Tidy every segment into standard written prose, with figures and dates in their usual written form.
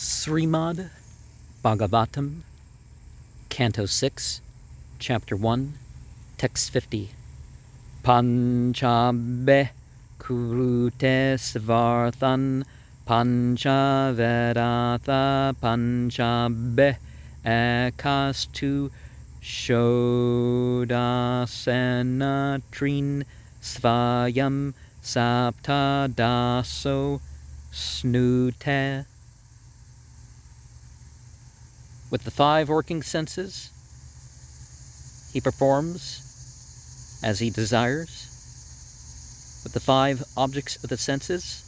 Srimad Bhagavatam, Canto 6, Chapter 1, Text 50. Panchabe kurute svarthan panchavedatha panchabe ekastu shodasena trin svayam sapta daso snute. With the 5 working senses, he performs as he desires. With the 5 objects of the senses,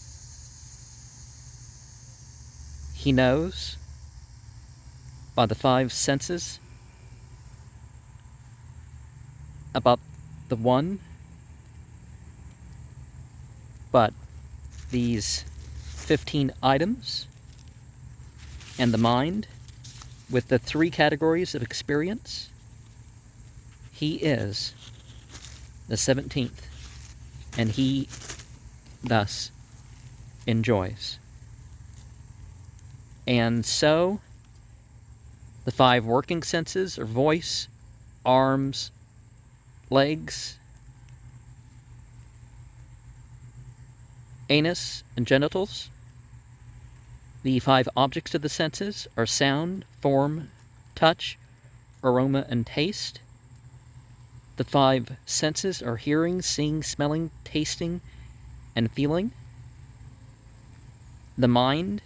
he knows by the 5 senses about the one, but these 15 items and the mind, with the 3 categories of experience, he is the 17th, and he thus enjoys. And so, the 5 working senses are voice, arms, legs, anus, and genitals. The 5 objects of the senses are sound, form, touch, aroma, and taste. The 5 senses are hearing, seeing, smelling, tasting, and feeling. The mind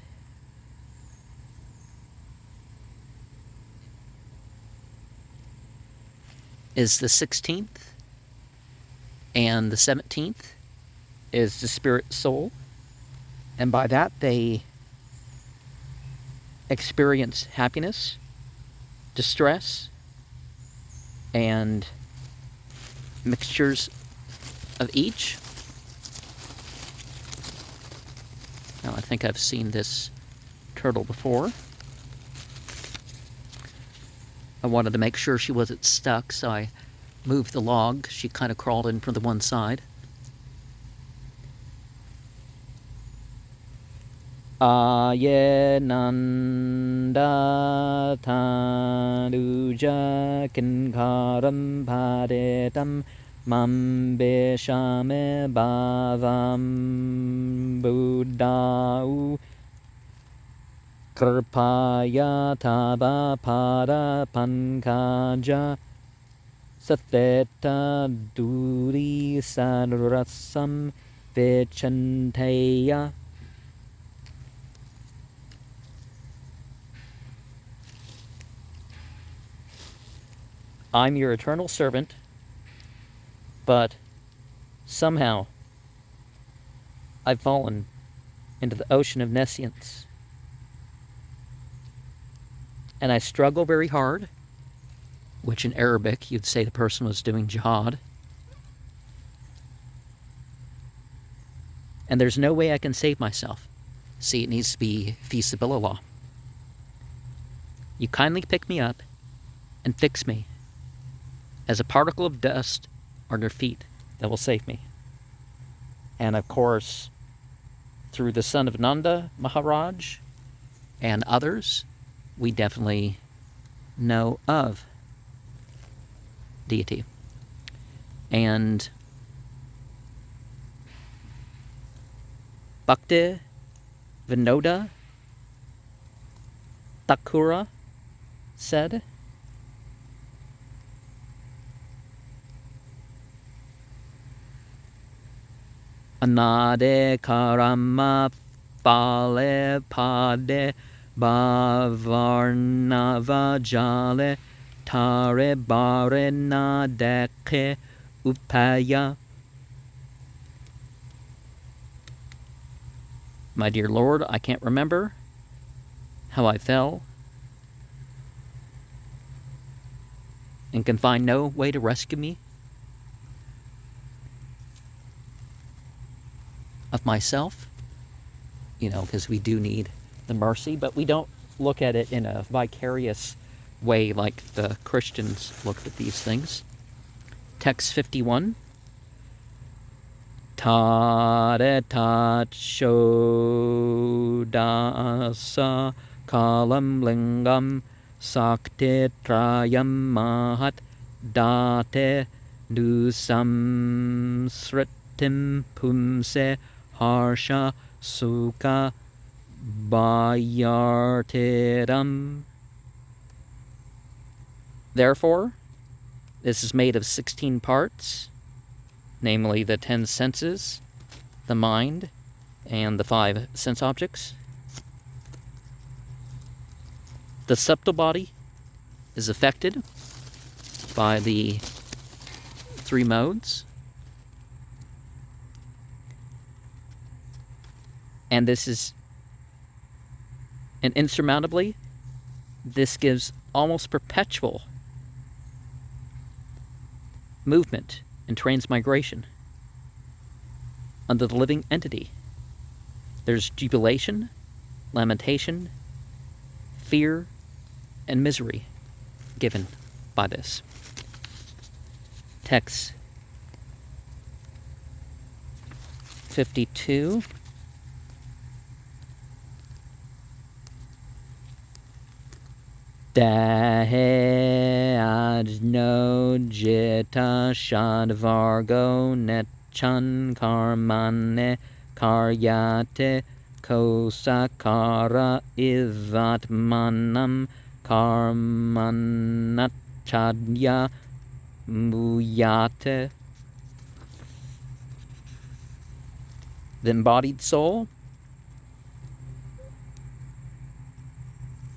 is the 16th, and the 17th is the spirit soul. And by that they experience happiness, distress, and mixtures of each. Now, I think I've seen this turtle before. I wanted to make sure she wasn't stuck, so I moved the log. She kind of crawled in from the one side. Ayenanda tanuja kinkaram padetam mambeshame bhavam buddhau kripaya tava pada pankaja satheta duri sarasam vichanteya. I'm your eternal servant, but somehow I've fallen into the ocean of nescience. And I struggle very hard, which in Arabic you'd say the person was doing jihad. And there's no way I can save myself. See, it needs to be fi sabilillah. You kindly pick me up and fix me as a particle of dust on your feet that will save me. And of course, through the son of Nanda Maharaj and others, we definitely know of deity. And Bhakti Vinoda Thakura said, Anade karama pale pade bavarnava jale tare bare nadeke upaya. My dear Lord, I can't remember how I fell and can find no way to rescue me of myself, because we do need the mercy, but we don't look at it in a vicarious way like the Christians looked at these things. Text 51. Tare tacho dasa kalam lingam sakte trayam mahat date dusam pumse harsha sukha bayartiram. Therefore, this is made of 16 parts, namely the 10 senses, the mind, and the 5 sense objects. The subtle body is affected by the 3 modes, and this is, and insurmountably, this gives almost perpetual movement and transmigration under the living entity. There's jubilation, lamentation, fear, and misery given by this. Text 52. Dahe adno jita shadvargo nechan karmane karyate kosakara ivatmanam karmanachadya muyate. The embodied soul,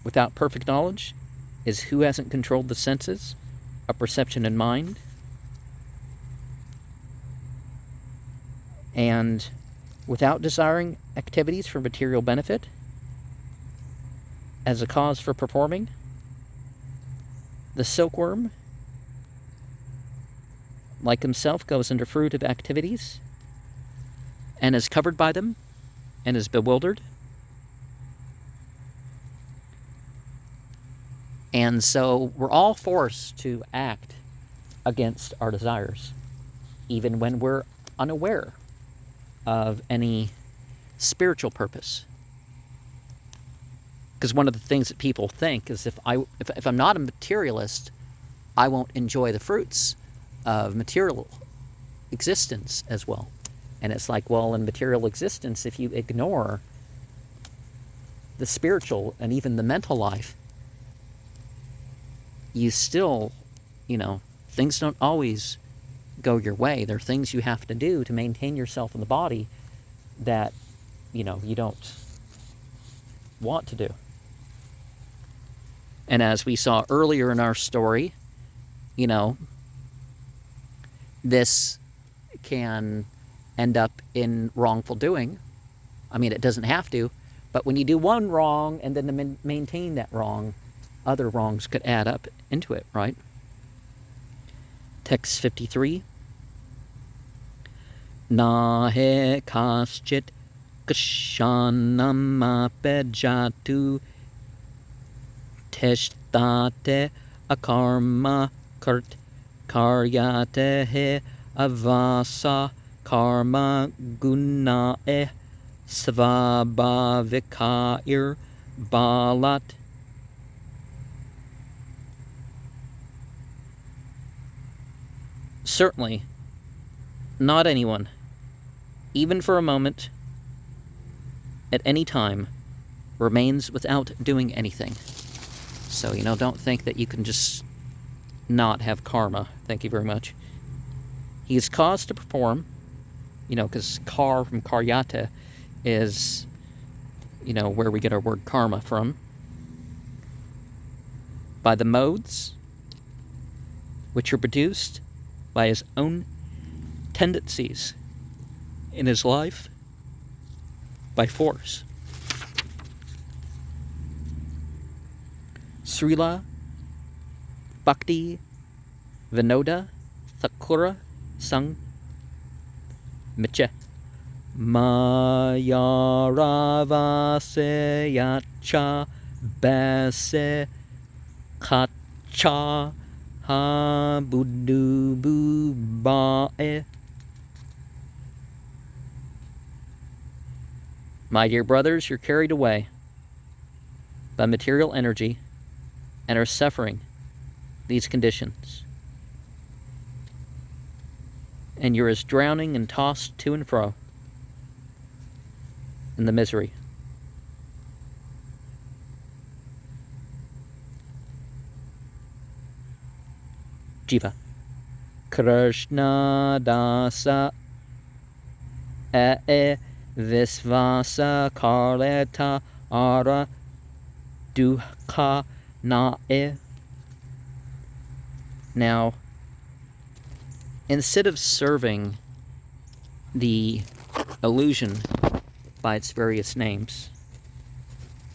without perfect knowledge, is who hasn't controlled the senses of perception and mind, and without desiring activities for material benefit as a cause for performing. The silkworm, like himself, goes under fruitive activities and is covered by them and is bewildered. And so we're all forced to act against our desires, even when we're unaware of any spiritual purpose. Because one of the things that people think is if I'm not a materialist, I won't enjoy the fruits of material existence as well. And it's like, well, in material existence, if you ignore the spiritual and even the mental life, you still, things don't always go your way. There are things you have to do to maintain yourself in the body that, you don't want to do. And as we saw earlier in our story, this can end up in wrongful doing. I mean, it doesn't have to, but when you do one wrong and then to maintain that wrong, other wrongs could add up into it, right? Text 53. Nahe kaschit kshanam apejatu teshtate akarma kart karyate he avasa karma gunae svabhavikair balat. Certainly, not anyone, even for a moment, at any time, remains without doing anything. So, don't think that you can just not have karma. Thank you very much. He is caused to perform, because kar from karyata is, where we get our word karma from, by the modes which are produced by his own tendencies in his life by force. Srila Bhakti Vinoda Thakura Sang Miche Mayaravase Yacha Base Kacha Ha Budu Bu Bae. My dear brothers, you're carried away by material energy and are suffering these conditions. And you're as drowning and tossed to and fro in the misery. Jiva. Krishna dasa visvasa karleta ara dukkha nae. Now, instead of serving the illusion by its various names,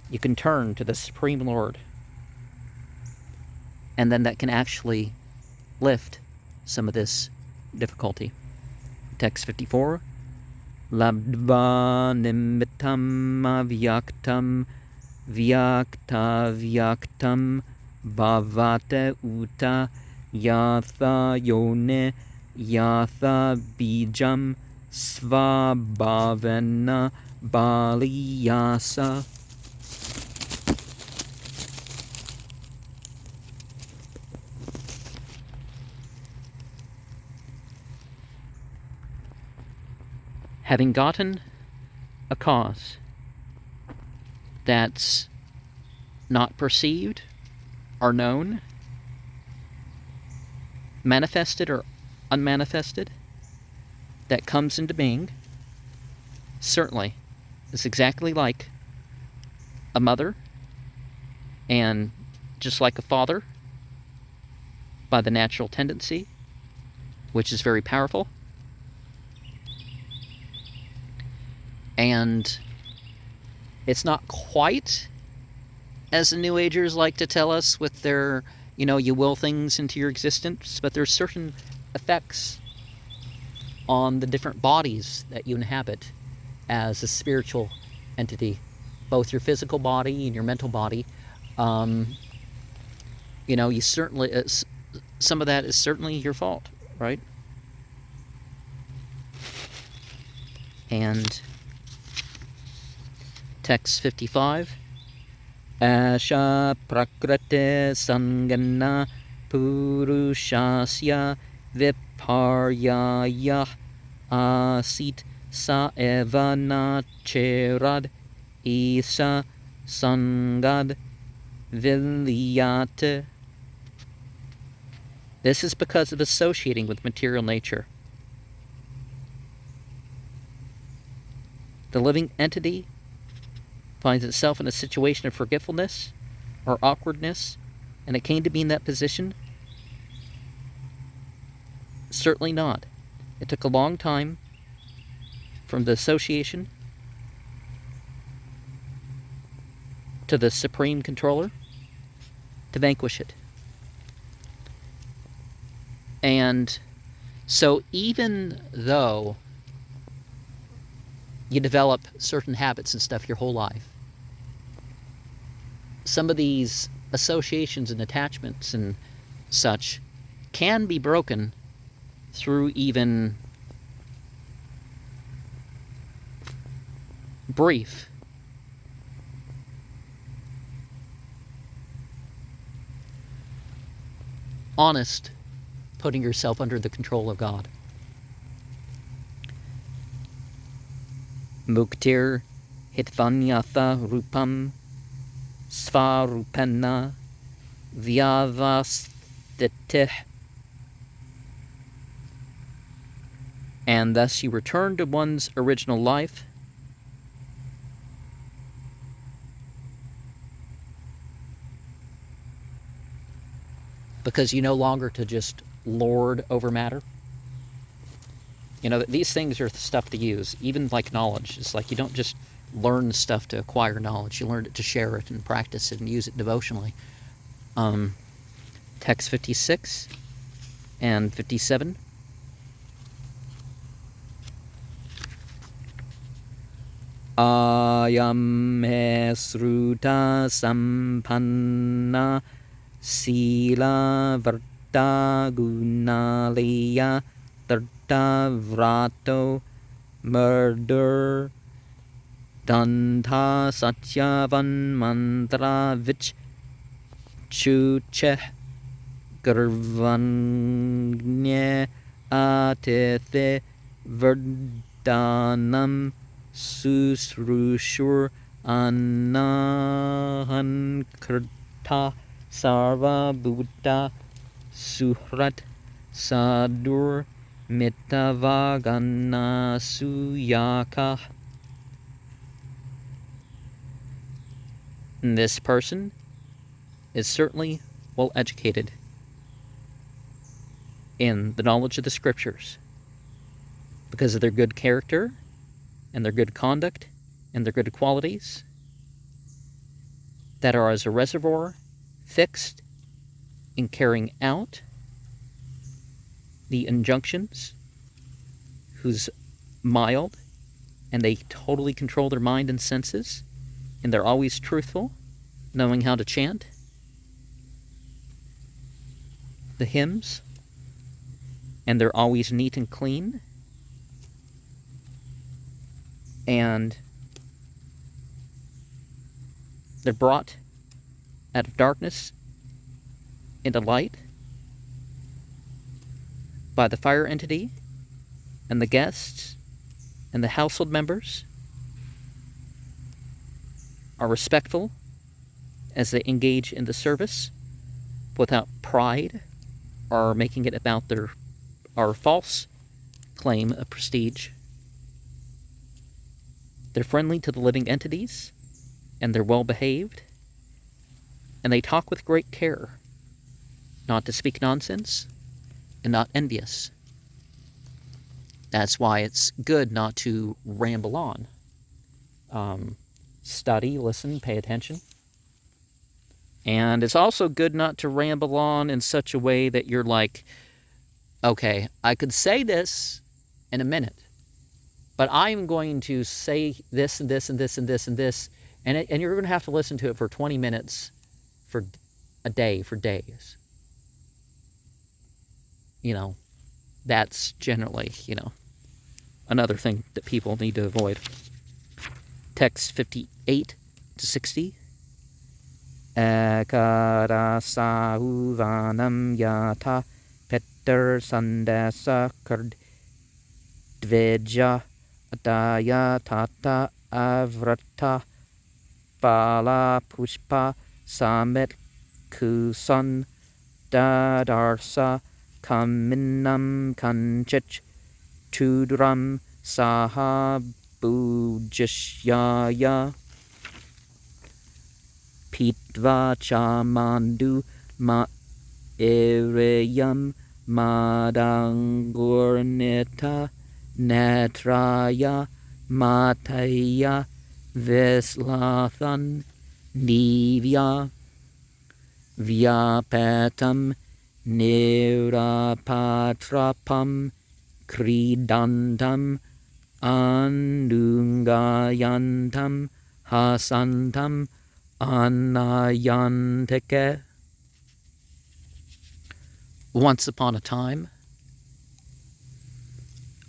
you can turn to the Supreme Lord, and then that can actually lift some of this difficulty. Text 54. Labdva nimittam avyaktam vyakta vyaktam bhavate uta yatha yone yatha bijam svabhavena baliyasa. Having gotten a cause that's not perceived or known, manifested or unmanifested, that comes into being, certainly is exactly like a mother and just like a father by the natural tendency, which is very powerful. And it's not quite as the New Agers like to tell us with their, you will things into your existence, but there's certain effects on the different bodies that you inhabit as a spiritual entity, both your physical body and your mental body. You certainly, some of that is certainly your fault, right? And text 55. Asha prakrate sangana purushasya viparyaya asit sa eva na cherad isa sangad vilyate. This is because of associating with material nature. The living entity finds itself in a situation of forgetfulness or awkwardness, and it came to be in that position? Certainly not. It took a long time from the association to the Supreme Controller to vanquish it. And so even though you develop certain habits and stuff your whole life, some of these associations and attachments and such can be broken through even brief honest putting yourself under the control of God. Muktir hitvanyatha rupam svarupana vyavastitih. And thus you return to one's original life, because you no longer to just lord over matter. These things are stuff to use, even like knowledge. It's like you don't just learn stuff to acquire knowledge. You learn it to share it and practice it and use it devotionally. Text 56 and 57. Ayam sruta sampanna sila varta gunaleya tarta vrato murder Danta Satyavan Mantra Vich Chuche Gurvanye Atithe Verdanam Susrushur Anahan Krta Sarva Buddha Suhrat Sadur Mitavagana Suyaka. This person is certainly well educated in the knowledge of the scriptures because of their good character and their good conduct and their good qualities that are as a reservoir fixed in carrying out the injunctions, who's mild and they totally control their mind and senses, and they're always truthful, knowing how to chant the hymns, and they're always neat and clean, and they're brought out of darkness into light by the fire entity and the guests and the household members are respectful as they engage in the service without pride or making it about their our false claim of prestige. They're friendly to the living entities, and they're well behaved, and they talk with great care, not to speak nonsense and not envious. That's why it's good not to ramble on. Study, listen, pay attention. And it's also good not to ramble on in such a way that you're like, okay, I could say this in a minute, but I'm going to say this and this and this and this and this, and you're going to have to listen to it for 20 minutes for a day, for days. That's generally, another thing that people need to avoid. Text 58 to 60. Ekara sauvanam yata petter sandasa kard dveja ataya tata avrata pala pushpa samet kusan dadarsa kaminam kanchich chudram sahabujashyaya pitva chamandu ma ereyam madangurnita netraya mataya veslathan nivya vyapatam nirapatrapam kridantam andungayantam hasantam anayantike. Once upon a time.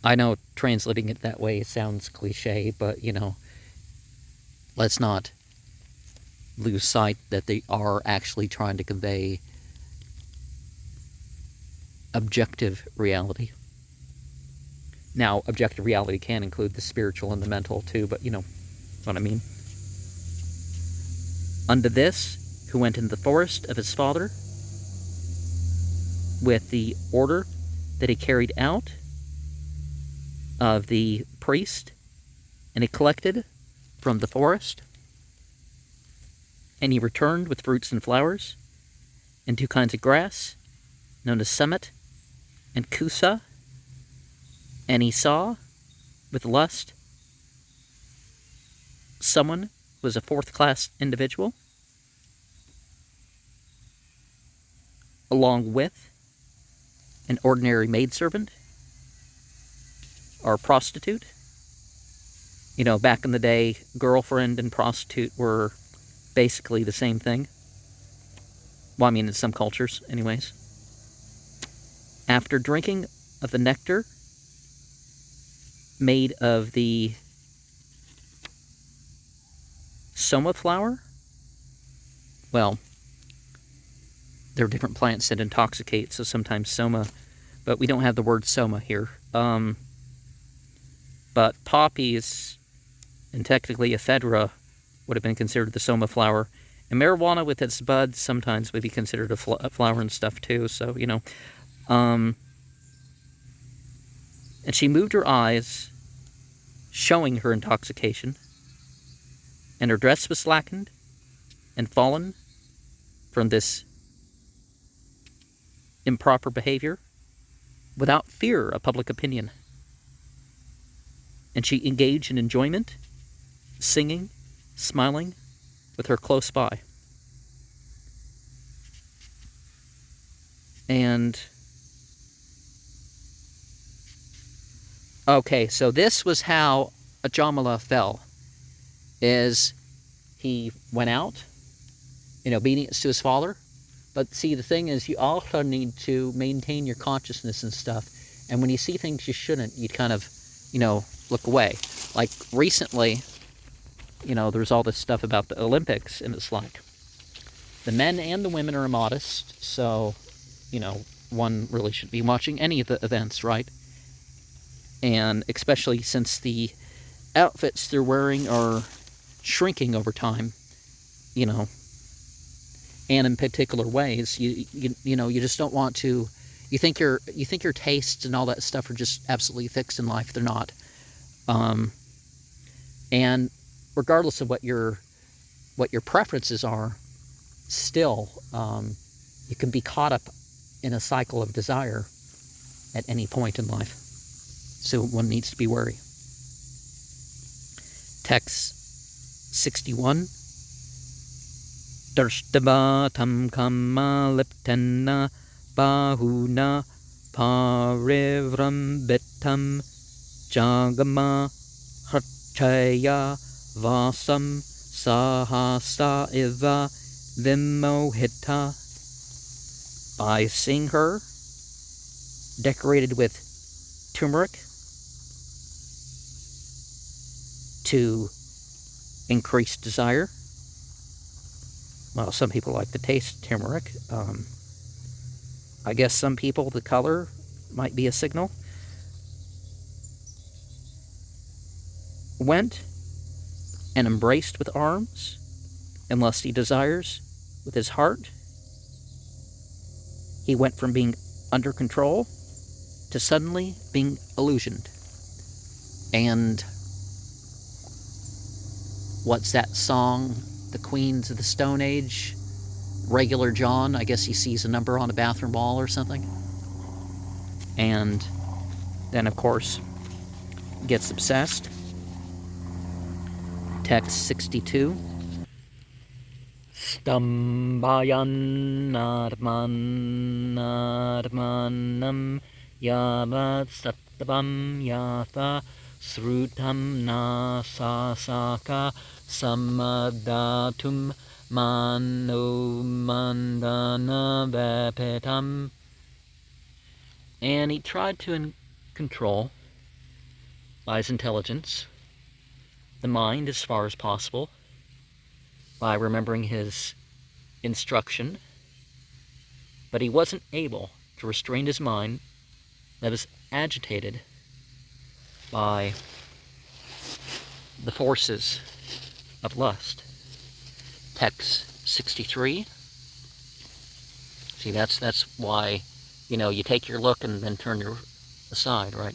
I know translating it that way sounds cliche, but, let's not lose sight that they are actually trying to convey objective reality. Now, objective reality can include the spiritual and the mental too, but you know what I mean. Unto this, who went into the forest of his father, with the order that he carried out of the priest, and he collected from the forest, and he returned with fruits and flowers, and 2 kinds of grass, known as summit and kusa, and he saw, with lust, someone who was a 4th-class individual, along with an ordinary maidservant or prostitute. You know, back in the day, girlfriend and prostitute were basically the same thing. Well, I mean, in some cultures, anyways. After drinking of the nectar made of the Soma flower? Well, there are different plants that intoxicate, so sometimes soma, but we don't have the word soma here. But poppies, and technically ephedra, would have been considered the soma flower. And marijuana with its buds sometimes would be considered a flower and stuff too, so, you know. And she moved her eyes, showing her intoxication, and her dress was slackened and fallen from this improper behavior without fear of public opinion. And she engaged in enjoyment, singing, smiling, with her close by. And okay, so this was how Ajamala fell. Is he went out in obedience to his father. But see, the thing is, you also need to maintain your consciousness and stuff. And when you see things you shouldn't, you kind of, look away. Like recently, there's all this stuff about the Olympics, and it's like the men and the women are immodest. So, one really shouldn't be watching any of the events, right? And especially since the outfits they're wearing are shrinking over time, and in particular ways, you just don't want to. You think your tastes and all that stuff are just absolutely fixed in life. They're not. And regardless of what your preferences are, still you can be caught up in a cycle of desire at any point in life. So one needs to be wary. Text 61. Darshtabatam kama liptena bahuna parivram bitam jagama harchaya vasam sahasa iva vimohita. By seeing her decorated with turmeric to increase desire. Well, some people like the taste of turmeric. I guess some people, the color might be a signal. Went and embraced with arms and lusty desires with his heart. He went from being under control to suddenly being illusioned. And what's that song? The Queens of the Stone Age, Regular John. I guess he sees a number on a bathroom wall or something. And then, of course, gets obsessed. Text 62. Stambayan narmanam yavat sattabam yatha srutam nasasaka samadatum mano mandana vapetam. And he tried to control, by his intelligence, the mind as far as possible, by remembering his instruction, but he wasn't able to restrain his mind that was agitated by the forces of lust. Text 63. See, that's why, you take your look and then turn your aside, right?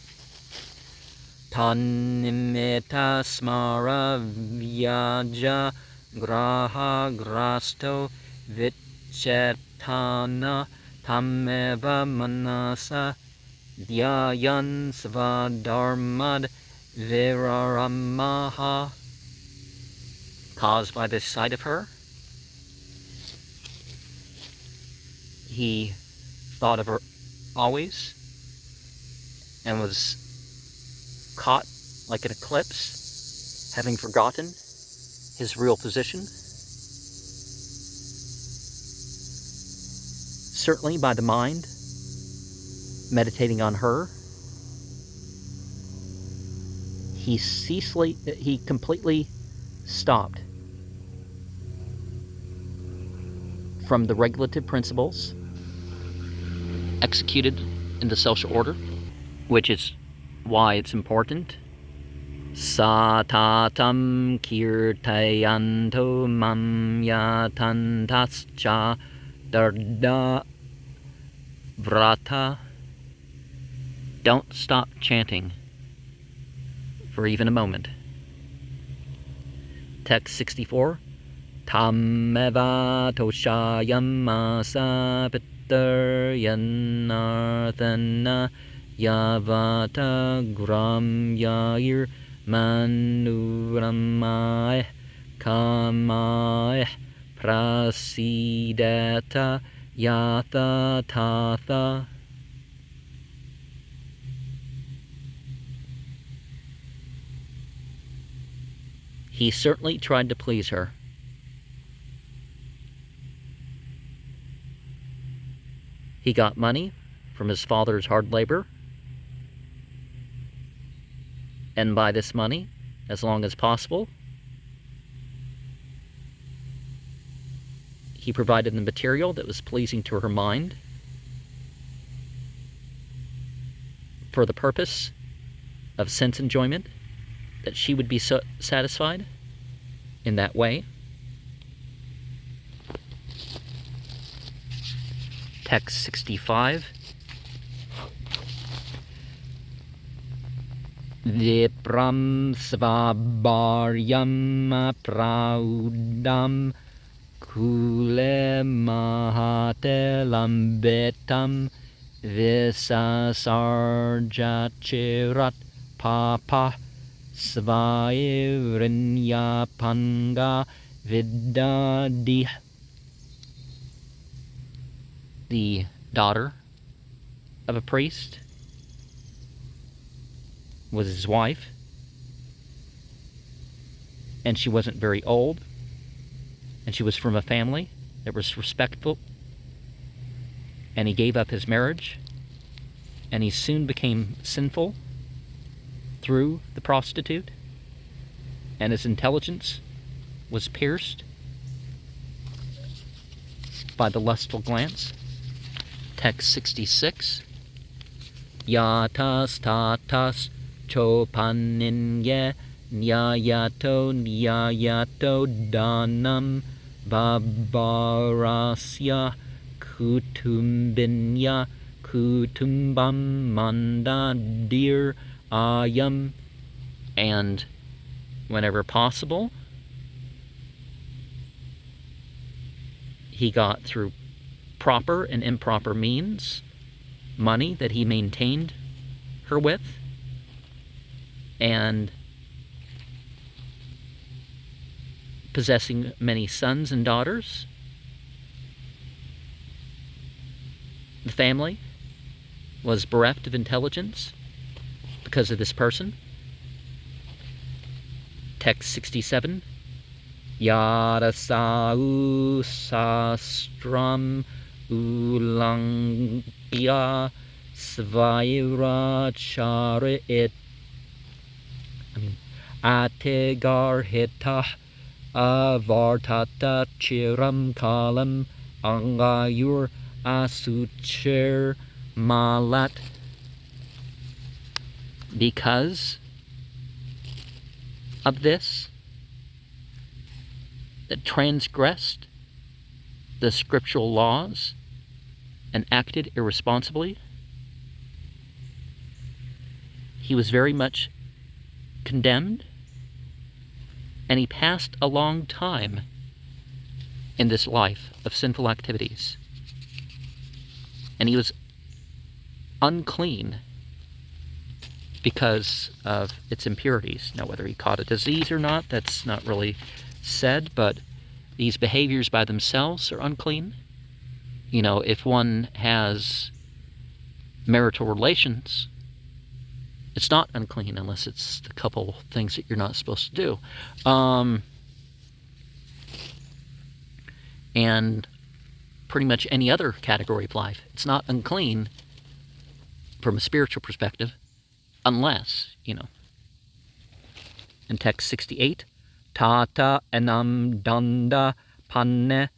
Tanimeta smara vyaja graha grasto vichetana tameva manasa dhyayan svadharmad viraramaha. Caused by the sight of her, he thought of her always and was caught like an eclipse, having forgotten his real position. Certainly by the mind meditating on her, he completely stopped from the regulative principles executed in the social order, which is why it's important. Satatam kirtayanto mam yatantascha darda vrata. Don't stop chanting for even a moment. Text 64. Tameva toshayam asa pitar yanarthana yavata gram yair manuramai kamai prasidata yatha tatha. He certainly tried to please her. He got money from his father's hard labor, and by this money, as long as possible, he provided the material that was pleasing to her mind for the purpose of sense enjoyment, that she would be satisfied in that way. Text 65. Vipram svabaryam praudam kule mahate lambetam visasarjachirat papa svayvrinyapanga vidadih. The daughter of a priest was his wife, and she wasn't very old, and she was from a family that was respectful, and he gave up his marriage, and he soon became sinful through the prostitute, and his intelligence was pierced by the lustful glance. Text 66. Yatas tatas chopaninye nyayato danam babarasya kutumbinya kutumbam manda dir ayam. And whenever possible, he got through proper and improper means money that he maintained her with, and possessing many sons and daughters. The family was bereft of intelligence because of this person. Text 67. Yadasau sastram ulangya svairachara ategar hitah avartata chiram kalam angayur asucher malat. Because of this, that transgressed the scriptural laws and acted irresponsibly, he was very much condemned, and he passed a long time in this life of sinful activities. And he was unclean because of its impurities. Now, whether he caught a disease or not, that's not really said, but these behaviors by themselves are unclean. You know, if one has marital relations, it's not unclean unless it's the couple things that you're not supposed to do. And pretty much any other category of life, it's not unclean from a spiritual perspective, unless, you know. In text 68, Tata enam danda panne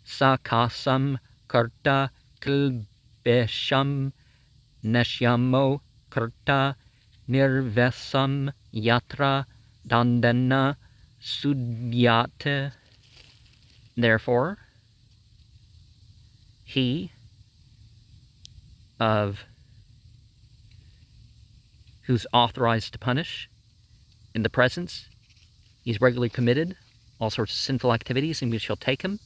sakasam karta kilbesham neshyamo karta nirvesam yatra dandana sudyate. Therefore, he of who's authorized to punish in the presence, he's regularly committed all sorts of sinful activities, and we shall take him,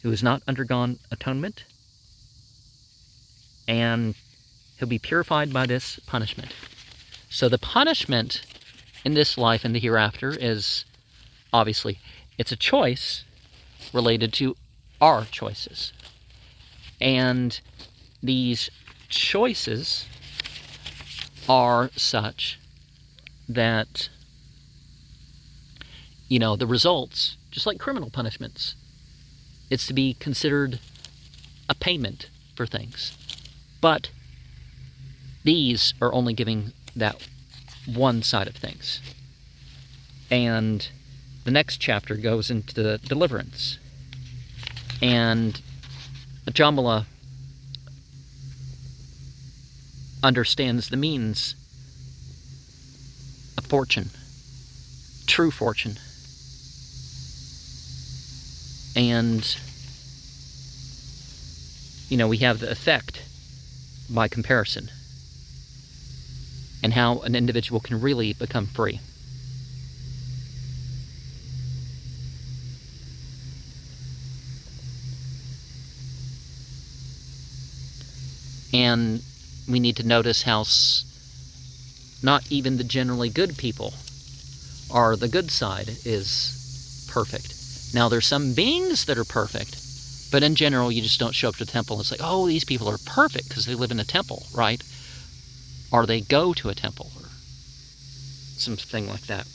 who has not undergone atonement, and he'll be purified by this punishment. So the punishment in this life and the hereafter is, obviously, it's a choice related to our choices. And these choices are such that, the results, just like criminal punishments, it's to be considered a payment for things. But these are only giving that one side of things. And the next chapter goes into the deliverance. And Jamala understands the means of fortune, true fortune. And, we have the effect by comparison, and how an individual can really become free. And we need to notice how not even the generally good people are the good side is perfect. Now, there's some beings that are perfect, but in general, you just don't show up to the temple and say, oh, these people are perfect because they live in a temple, right? Or they go to a temple, or something like that.